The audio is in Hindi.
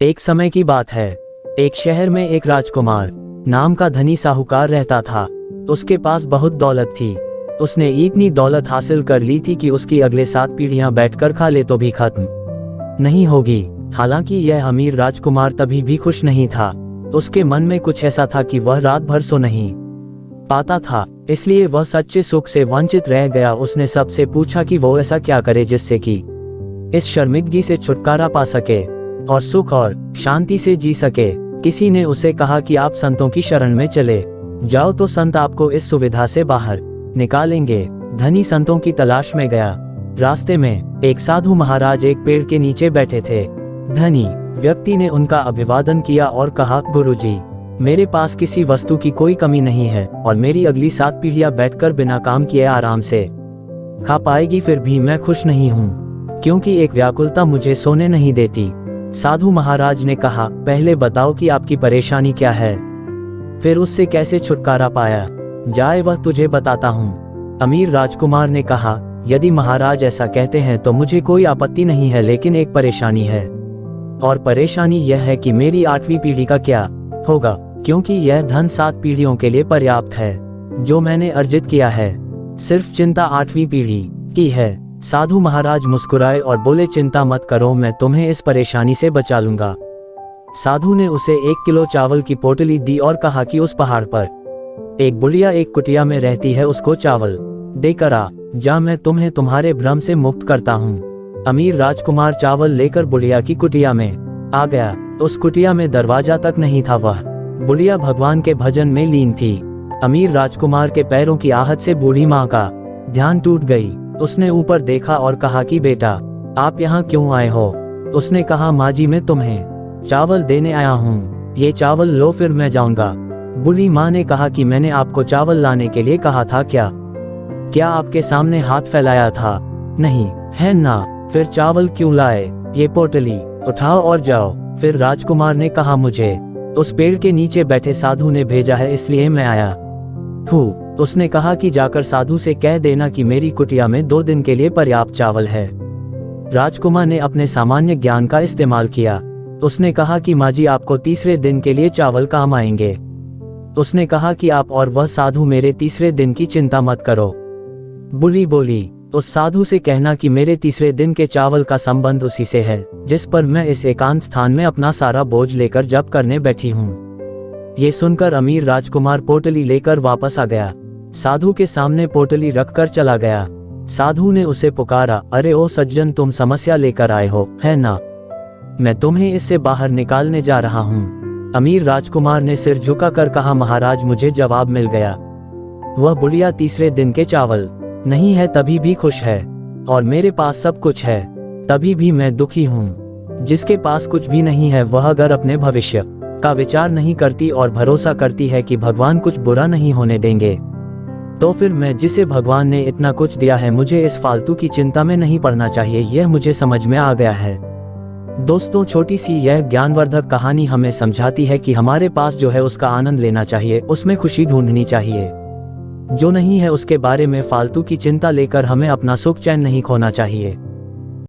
एक समय की बात है। एक शहर में एक राजकुमार नाम का धनी साहूकार रहता था। उसके पास बहुत दौलत थी। उसने इतनी दौलत हासिल कर ली थी कि उसकी अगले 7 पीढ़ियां बैठकर खा ले तो भी खत्म नहीं होगी। हालांकि यह अमीर राजकुमार तभी भी खुश नहीं था। उसके मन में कुछ ऐसा था कि वह रात भर सो नहीं पाता था, इसलिए वह सच्चे सुख से वंचित रह गया। उसने सबसे पूछा कि वो ऐसा क्या करे जिससे कि इस शर्मिंदगी से छुटकारा पा सके और सुख और शांति से जी सके। किसी ने उसे कहा कि आप संतों की शरण में चले जाओ तो संत आपको इस सुविधा से बाहर निकालेंगे। धनी संतों की तलाश में गया। रास्ते में एक साधु महाराज एक पेड़ के नीचे बैठे थे। धनी व्यक्ति ने उनका अभिवादन किया और कहा, गुरुजी, मेरे पास किसी वस्तु की कोई कमी नहीं है और मेरी अगली 7 पीढ़ियां बैठकर बिना काम किए आराम से खा पाएगी। फिर भी मैं खुश नहीं हूँ क्योंकि एक व्याकुलता मुझे सोने नहीं देती। साधु महाराज ने कहा, पहले बताओ कि आपकी परेशानी क्या है, फिर उससे कैसे छुटकारा पाया जाए वह तुझे बताता हूँ। अमीर राजकुमार ने कहा, यदि महाराज ऐसा कहते हैं तो मुझे कोई आपत्ति नहीं है, लेकिन एक परेशानी है और परेशानी यह है कि मेरी 8वीं पीढ़ी का क्या होगा, क्योंकि यह धन 7 पीढ़ियों के लिए पर्याप्त है जो मैंने अर्जित किया है। सिर्फ चिंता 8वीं पीढ़ी की है। साधु महाराज मुस्कुराए और बोले, चिंता मत करो, मैं तुम्हें इस परेशानी से बचा लूंगा। साधु ने उसे 1 किलो चावल की पोटली दी और कहा कि उस पहाड़ पर एक बुढ़िया एक कुटिया में रहती है, उसको चावल देकर आ जा, मैं तुम्हें तुम्हारे भ्रम से मुक्त करता हूँ। अमीर राजकुमार चावल लेकर बुढ़िया की कुटिया में आ गया। उस कुटिया में दरवाजा तक नहीं था। वह बुढ़िया भगवान के भजन में लीन थी। अमीर राजकुमार के पैरों की आहट से बूढ़ी माँ का ध्यान टूट गई। उसने ऊपर देखा और कहा कि बेटा, आप यहाँ क्यों आए हो? उसने कहा, माँ जी, मैं तुम्हें चावल देने आया हूँ, ये चावल लो फिर मैं जाऊंगा। बूढ़ी माँ ने कहा कि मैंने आपको चावल लाने के लिए कहा था क्या आपके सामने हाथ फैलाया था? नहीं है ना, फिर चावल क्यों लाए? ये पोटली उठाओ और जाओ। फिर राजकुमार ने कहा, मुझे उस पेड़ के नीचे बैठे साधु ने भेजा है, इसलिए मैं आया हूँ। उसने कहा कि जाकर साधु से कह देना कि मेरी कुटिया में 2 दिन के लिए पर्याप्त चावल है। राजकुमार ने अपने सामान्य ज्ञान का इस्तेमाल किया। उसने कहा कि माँ जी, आपको तीसरे दिन के लिए चावल काम आएंगे। उसने कहा कि आप और वह साधु मेरे तीसरे दिन की चिंता मत करो। बूढ़ी बोली, उस साधु से कहना कि मेरे तीसरे दिन के चावल का संबंध उसी से है जिस पर मैं इस एकांत स्थान में अपना सारा बोझ लेकर जप करने बैठी हूँ। ये सुनकर अमीर राजकुमार पोटली लेकर वापस आ गया। साधु के सामने पोटली रखकर चला गया। साधु ने उसे पुकारा, अरे ओ सज्जन, तुम समस्या लेकर आए हो, है ना? मैं तुम्हें इससे बाहर निकालने जा रहा हूँ। अमीर राजकुमार ने सिर झुकाकर कहा, महाराज, मुझे जवाब मिल गया। वह बुढ़िया तीसरे दिन के चावल नहीं है तभी भी खुश है और मेरे पास सब कुछ है तभी भी मैं दुखी हूँ। जिसके पास कुछ भी नहीं है वह अगर अपने भविष्य का विचार नहीं करती और भरोसा करती है कि भगवान कुछ बुरा नहीं होने देंगे, तो फिर मैं जिसे भगवान ने इतना कुछ दिया है, मुझे इस फालतू की चिंता में नहीं पड़ना चाहिए। यह मुझे समझ में आ गया है। दोस्तों, छोटी सी यह ज्ञानवर्धक कहानी हमें समझाती है कि हमारे पास जो है उसका आनंद लेना चाहिए, उसमें खुशी ढूंढनी चाहिए। जो नहीं है उसके बारे में फालतू की चिंता लेकर हमें अपना सुख चैन नहीं खोना चाहिए।